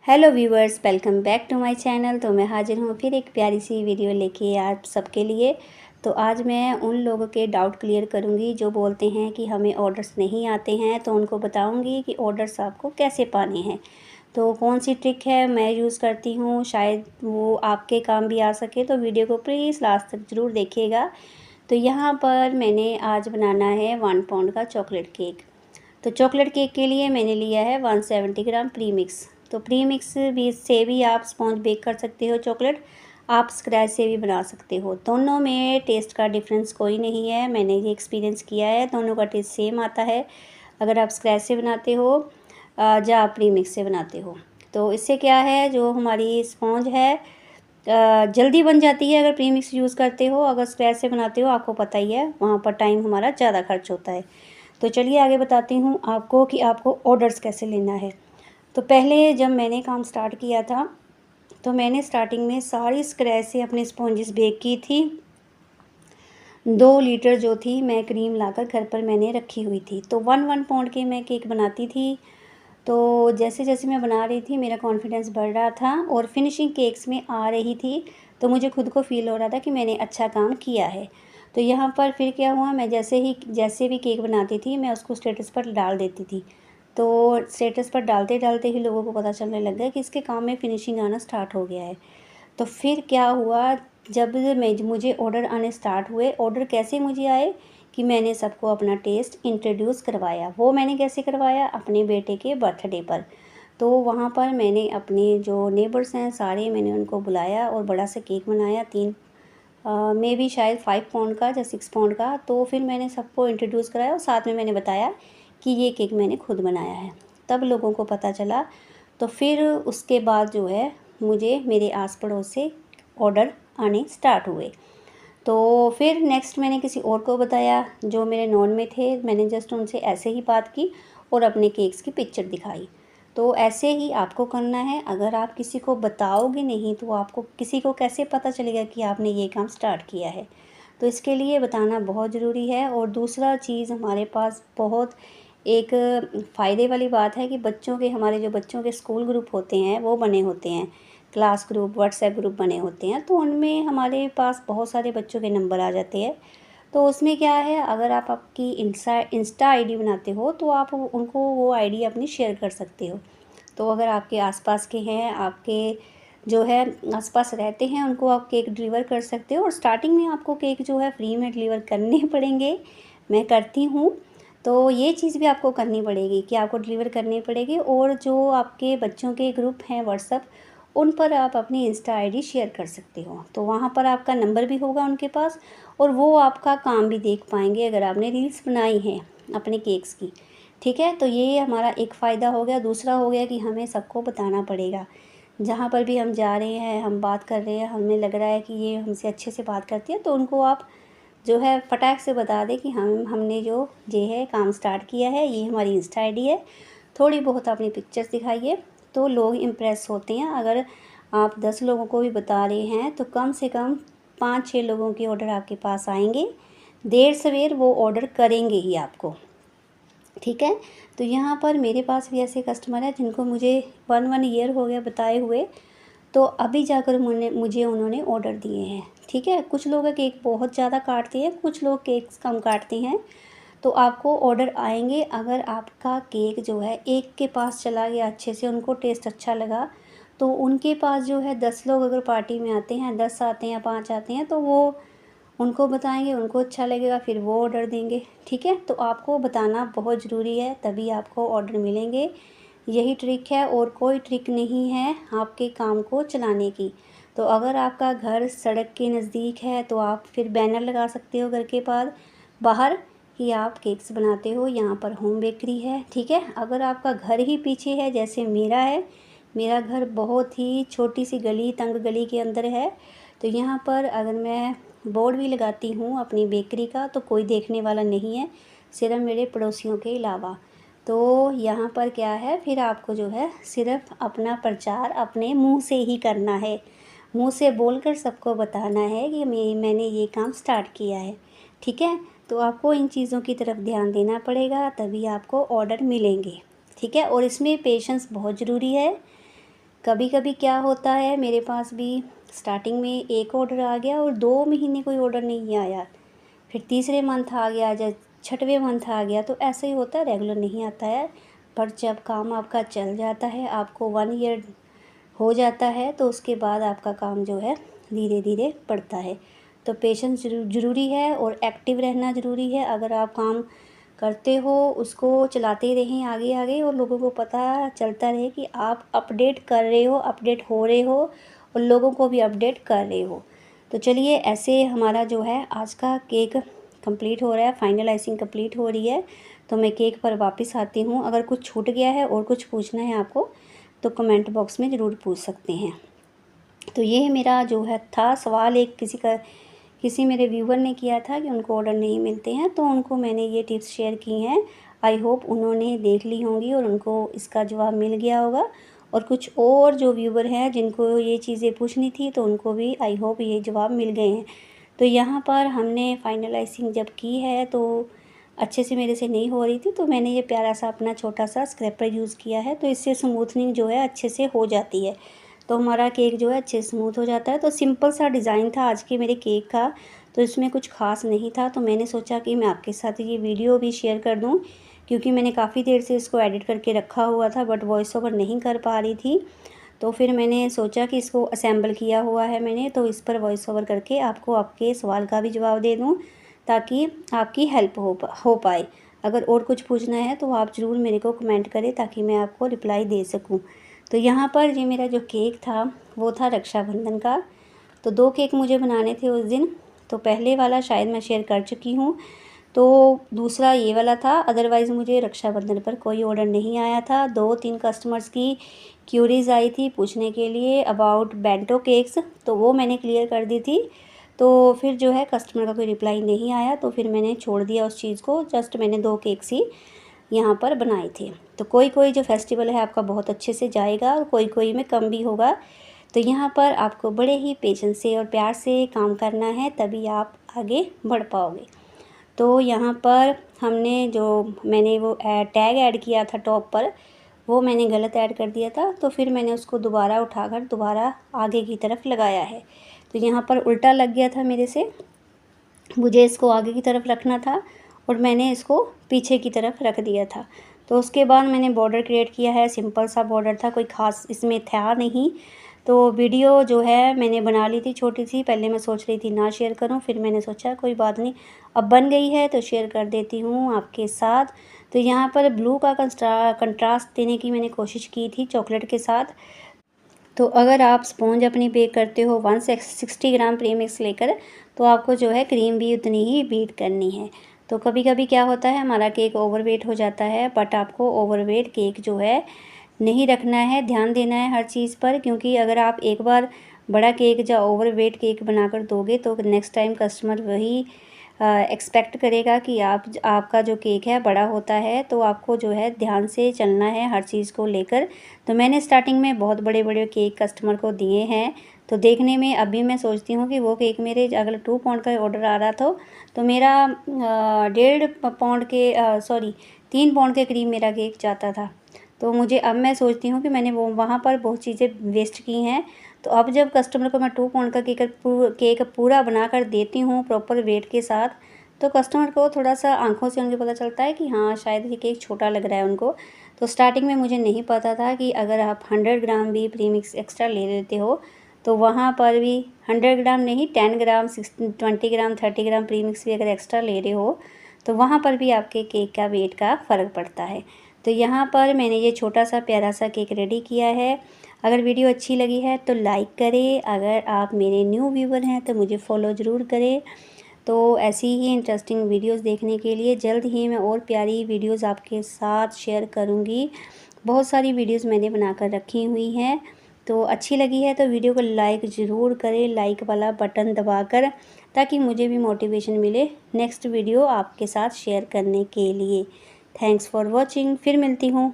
Hello viewers, welcome back to my channel. तो मैं हाजिर हूँ फिर एक प्यारी सी वीडियो लेके आप सबके लिए। तो आज मैं उन लोगों के डाउट क्लियर करूँगी जो बोलते हैं कि हमें ऑर्डर्स नहीं आते हैं, तो उनको बताऊँगी कि ऑर्डर्स आपको कैसे पाने हैं। तो कौन सी ट्रिक है मैं यूज़ करती हूँ, शायद वो आपके काम भी आ सके। तो वीडियो को प्लीज़ लास्ट तक ज़रूर देखिएगा। तो यहाँ पर मैंने आज बनाना है 1 पाउंड का चॉकलेट केक। तो चॉकलेट केक के लिए मैंने लिया है 170 ग्राम प्री मिक्स। तो प्री मिक्स भी से भी आप स्पॉन्ज बेक कर सकते हो चॉकलेट, आप स्क्रैच से भी बना सकते हो। दोनों में टेस्ट का डिफरेंस कोई नहीं है, मैंने ये एक्सपीरियंस किया है, दोनों का टेस्ट सेम आता है अगर आप स्क्रैच से बनाते हो या आप प्री मिक्स से बनाते हो। तो इससे क्या है, जो हमारी स्पॉन्ज है जल्दी बन जाती है अगर प्री मिक्स यूज़ करते हो। अगर स्क्रैच से बनाते हो आपको पता ही है, वहाँ पर टाइम हमारा ज़्यादा खर्च होता है। तो चलिए आगे बताती हूँ आपको कि आपको ऑर्डर्स कैसे लेना है। तो पहले जब मैंने काम स्टार्ट किया था तो मैंने स्टार्टिंग में सारी स्क्रैच से अपनी स्पॉन्जेस बेक की थी। 2 लीटर जो थी मैं क्रीम लाकर घर पर मैंने रखी हुई थी। तो 1 पाउंड के मैं केक बनाती थी। तो जैसे जैसे मैं बना रही थी मेरा कॉन्फिडेंस बढ़ रहा था और फिनिशिंग केक्स में आ रही थी। तो मुझे खुद को फ़ील हो रहा था कि मैंने अच्छा काम किया है। तो यहाँ पर फिर क्या हुआ, मैं जैसे भी केक बनाती थी मैं उसको स्टेटस पर डाल देती थी। तो स्टेटस पर डालते डालते ही लोगों को पता चलने लग गया कि इसके काम में फिनिशिंग आना स्टार्ट हो गया है। तो फिर क्या हुआ, जब मुझे ऑर्डर आने स्टार्ट हुए, ऑर्डर कैसे मुझे आए कि मैंने सबको अपना टेस्ट इंट्रोड्यूस करवाया। वो मैंने कैसे करवाया, अपने बेटे के बर्थडे पर। तो वहाँ पर मैंने अपने जो नेबर्स हैं सारे मैंने उनको बुलाया और बड़ा सा केक बनाया, 3 मे बी शायद 5 पाउंड का या 6 पाउंड का। तो फिर मैंने सबको इंट्रोड्यूस कराया और साथ में मैंने बताया कि ये केक मैंने खुद बनाया है। तब लोगों को पता चला। तो फिर उसके बाद जो है मुझे मेरे आस पड़ोस से ऑर्डर आने स्टार्ट हुए। तो फिर नेक्स्ट मैंने किसी और को बताया जो मेरे नॉन में थे, मैंने जस्ट उनसे ऐसे ही बात की और अपने केक्स की पिक्चर दिखाई। तो ऐसे ही आपको करना है। अगर आप किसी को बताओगे नहीं तो आपको किसी को कैसे पता चलेगा कि आपने ये काम स्टार्ट किया है। तो इसके लिए बताना बहुत ज़रूरी है। और दूसरा चीज़ हमारे पास बहुत एक फ़ायदे वाली बात है कि हमारे जो बच्चों के स्कूल ग्रुप होते हैं वो बने होते हैं, क्लास ग्रुप, व्हाट्सएप ग्रुप बने होते हैं। तो उनमें हमारे पास बहुत सारे बच्चों के नंबर आ जाते हैं। तो उसमें क्या है, अगर आप आपकी इंस्टा आईडी बनाते हो तो आप उनको वो आईडी अपनी शेयर कर सकते हो। तो अगर आपके आसपास के हैं, आपके जो है आसपास रहते हैं, उनको आप केक डिलीवर कर सकते हो। और स्टार्टिंग में आपको केक जो है फ्री में डिलीवर करने पड़ेंगे, मैं करती हूँ। तो ये चीज़ भी आपको करनी पड़ेगी कि आपको डिलीवर करनी पड़ेगी। और जो आपके बच्चों के ग्रुप हैं व्हाट्सएप, उन पर आप अपनी इंस्टा आईडी शेयर कर सकते हो। तो वहाँ पर आपका नंबर भी होगा उनके पास और वो आपका काम भी देख पाएंगे अगर आपने रील्स बनाई हैं अपने केक्स की। ठीक है, तो ये हमारा एक फ़ायदा हो गया। दूसरा हो गया कि हमें सबको बताना पड़ेगा। जहाँ पर भी हम जा रहे हैं, हम बात कर रहे हैं, हमें लग रहा है कि ये हमसे अच्छे से बात करती है, तो उनको आप जो है फटाक से बता दें कि हमने जो ये है काम स्टार्ट किया है, ये हमारी इंस्टा आईडी है। थोड़ी बहुत अपनी पिक्चर्स दिखाइए तो लोग इम्प्रेस होते हैं। अगर आप 10 लोगों को भी बता रहे हैं तो कम से कम 5-6 लोगों के ऑर्डर आपके पास आएंगे। देर सवेर वो ऑर्डर करेंगे ही आपको। ठीक है, तो यहाँ पर मेरे पास भी ऐसे कस्टमर हैं जिनको मुझे 1 ईयर हो गया बताए हुए। तो अभी जाकर मुझे उन्होंने ऑर्डर दिए हैं। ठीक है, कुछ लोग केक बहुत ज़्यादा काटते हैं, कुछ लोग केक्स कम काटते हैं। तो आपको ऑर्डर आएंगे। अगर आपका केक जो है एक के पास चला गया, अच्छे से उनको टेस्ट अच्छा लगा, तो उनके पास जो है 10 लोग अगर पार्टी में आते हैं, 10 आते हैं या 5 आते हैं, तो वो उनको बताएंगे, उनको अच्छा लगेगा, फिर वो ऑर्डर देंगे। ठीक है, तो आपको बताना बहुत ज़रूरी है, तभी आपको ऑर्डर मिलेंगे। यही ट्रिक है और कोई ट्रिक नहीं है आपके काम को चलाने की। तो अगर आपका घर सड़क के नज़दीक है तो आप फिर बैनर लगा सकते हो घर के पास बाहर कि आप केक्स बनाते हो, यहाँ पर होम बेकरी है। ठीक है, अगर आपका घर ही पीछे है जैसे मेरा है, मेरा घर बहुत ही छोटी सी गली, तंग गली के अंदर है। तो यहाँ पर अगर मैं बोर्ड भी लगाती हूँ अपनी बेकरी का तो कोई देखने वाला नहीं है, सिर्फ मेरे पड़ोसियों के अलावा। तो यहाँ पर क्या है, फिर आपको जो है सिर्फ अपना प्रचार अपने मुंह से ही करना है, मुंह से बोलकर सबको बताना है कि मैंने ये काम स्टार्ट किया है। ठीक है, तो आपको इन चीज़ों की तरफ ध्यान देना पड़ेगा, तभी आपको ऑर्डर मिलेंगे। ठीक है, और इसमें पेशेंस बहुत ज़रूरी है। कभी कभी क्या होता है, मेरे पास भी स्टार्टिंग में एक ऑर्डर आ गया और 2 महीने कोई ऑर्डर नहीं आया, फिर तीसरे मंथ आ गया, जब छठवें मंथ आ गया, तो ऐसे ही होता है, रेगुलर नहीं आता है। पर जब काम आपका चल जाता है, आपको 1 ईयर हो जाता है, तो उसके बाद आपका काम जो है धीरे धीरे बढ़ता है। तो पेशेंस ज़रूरी है और एक्टिव रहना ज़रूरी है। अगर आप काम करते हो, उसको चलाते रहें आगे आगे, और लोगों को पता चलता रहे कि आप अपडेट कर रहे हो, अपडेट हो रहे हो, और लोगों को भी अपडेट कर रहे हो। तो चलिए, ऐसे हमारा जो है आज का केक कंप्लीट हो रहा है, फाइनलाइजिंग कंप्लीट हो रही है। तो मैं केक पर वापस आती हूँ। अगर कुछ छूट गया है और कुछ पूछना है आपको, तो कमेंट बॉक्स में ज़रूर पूछ सकते हैं। तो ये मेरा जो है था सवाल, एक किसी मेरे व्यूवर ने किया था कि उनको ऑर्डर नहीं मिलते हैं, तो उनको मैंने ये टिप्स शेयर की हैं। आई होप उन्होंने देख ली होंगी और उनको इसका जवाब मिल गया होगा। और कुछ और जो व्यूवर हैं जिनको ये चीज़ें पूछनी थी, तो उनको भी आई होप ये जवाब मिल गए हैं। तो यहाँ पर हमने फाइनलाइजिंग जब की है, तो अच्छे से मेरे से नहीं हो रही थी, तो मैंने ये प्यारा सा अपना छोटा सा स्क्रैपर यूज़ किया है। तो इससे स्मूथनिंग जो है अच्छे से हो जाती है, तो हमारा केक जो है अच्छे से स्मूथ हो जाता है। तो सिंपल सा डिज़ाइन था आज के मेरे केक का, तो इसमें कुछ ख़ास नहीं था। तो मैंने सोचा कि मैं आपके साथ ये वीडियो भी शेयर कर दूं, क्योंकि मैंने काफ़ी देर से इसको एडिट करके रखा हुआ था, बट वॉइस ओवर नहीं कर पा रही थी। तो फिर मैंने सोचा कि इसको असेंबल किया हुआ है मैंने, तो इस पर वॉइस ओवर करके आपको आपके सवाल का भी जवाब दे दूँ, ताकि आपकी हेल्प हो पाए। अगर और कुछ पूछना है तो आप ज़रूर मेरे को कमेंट करें, ताकि मैं आपको रिप्लाई दे सकूं। तो यहाँ पर ये मेरा जो केक था वो था रक्षाबंधन का। तो 2 केक मुझे बनाने थे उस दिन। तो पहले वाला शायद मैं शेयर कर चुकी हूँ, तो दूसरा ये वाला था। अदरवाइज़ मुझे रक्षाबंधन पर कोई ऑर्डर नहीं आया था। 2-3 कस्टमर्स की क्यूरीज़ आई थी पूछने के लिए अबाउट बेंटो केक्स, तो वो मैंने क्लियर कर दी थी। तो फिर जो है कस्टमर का कोई रिप्लाई नहीं आया, तो फिर मैंने छोड़ दिया उस चीज़ को। जस्ट मैंने 2 केक्स ही यहाँ पर बनाए थे। तो कोई कोई जो फेस्टिवल है आपका बहुत अच्छे से जाएगा, और कोई कोई में कम भी होगा। तो यहाँ पर आपको बड़े ही पेशेंस से और प्यार से काम करना है, तभी आप आगे बढ़ पाओगे। तो यहाँ पर मैंने वो टैग ऐड किया था टॉप पर, वो मैंने गलत ऐड कर दिया था। तो फिर मैंने उसको दोबारा उठाकर दोबारा आगे की तरफ लगाया है। तो यहाँ पर उल्टा लग गया था मेरे से, मुझे इसको आगे की तरफ रखना था और मैंने इसको पीछे की तरफ रख दिया था। तो उसके बाद मैंने बॉर्डर क्रिएट किया है। सिंपल सा बॉर्डर था, कोई ख़ास इसमें था नहीं। तो वीडियो जो है मैंने बना ली थी छोटी सी, पहले मैं सोच रही थी ना शेयर करूं, फिर मैंने सोचा कोई बात नहीं, अब बन गई है तो शेयर कर देती हूं आपके साथ। तो यहाँ पर ब्लू का कंट्रास्ट देने की मैंने कोशिश की थी चॉकलेट के साथ। तो अगर आप स्पॉन्ज अपनी बेक करते हो 160 ग्राम प्रीमिक्स लेकर, तो आपको जो है क्रीम भी उतनी ही बीट करनी है। तो कभी कभी क्या होता है, हमारा केक ओवरवेट हो जाता है, बट आपको ओवरवेट केक जो है नहीं रखना है, ध्यान देना है हर चीज़ पर। क्योंकि अगर आप एक बार बड़ा केक या ओवरवेट केक बनाकर दोगे, तो नेक्स्ट टाइम कस्टमर वही एक्सपेक्ट करेगा कि आपका जो केक है बड़ा होता है। तो आपको जो है ध्यान से चलना है हर चीज़ को लेकर। तो मैंने स्टार्टिंग में बहुत बड़े बड़े केक कस्टमर को दिए हैं। तो देखने में अभी मैं सोचती हूँ कि वो केक मेरे अगर 2 पाउंड का ऑर्डर आ रहा था, तो मेरा 1.5 पाउंड के 3 पाउंड के करीब मेरा केक जाता था। तो मुझे अब मैं सोचती हूँ कि मैंने वहाँ पर बहुत चीज़ें वेस्ट की हैं। तो अब जब कस्टमर को मैं 2 पाउंड का केक पूरा बना कर देती हूँ प्रॉपर वेट के साथ, तो कस्टमर को थोड़ा सा आंखों से उनके पता चलता है कि हाँ, शायद ये केक छोटा लग रहा है उनको। तो स्टार्टिंग में मुझे नहीं पता था कि अगर आप 100 ग्राम भी प्रीमिक्स एक्स्ट्रा ले लेते हो, तो वहाँ पर भी 100 ग्राम नहीं, 10 ग्राम 20 ग्राम 30 ग्राम प्रीमिक्स भी अगर एक्स्ट्रा ले रहे हो, तो वहाँ पर भी आपके केक का वेट का फ़र्क पड़ता है। तो यहाँ पर मैंने ये छोटा सा प्यारा सा केक रेडी किया है। अगर वीडियो अच्छी लगी है तो लाइक करें। अगर आप मेरे न्यू व्यूवर हैं तो मुझे फॉलो ज़रूर करें। तो ऐसी ही इंटरेस्टिंग वीडियोस देखने के लिए जल्द ही मैं और प्यारी वीडियोस आपके साथ शेयर करूँगी। बहुत सारी वीडियोस मैंने बनाकर रखी हुई हैं। तो अच्छी लगी है तो वीडियो को लाइक ज़रूर करें, लाइक वाला बटन दबाकर, ताकि मुझे भी मोटिवेशन मिले नेक्स्ट वीडियो आपके साथ शेयर करने के लिए। Thanks for watching. फिर मिलती हूँ।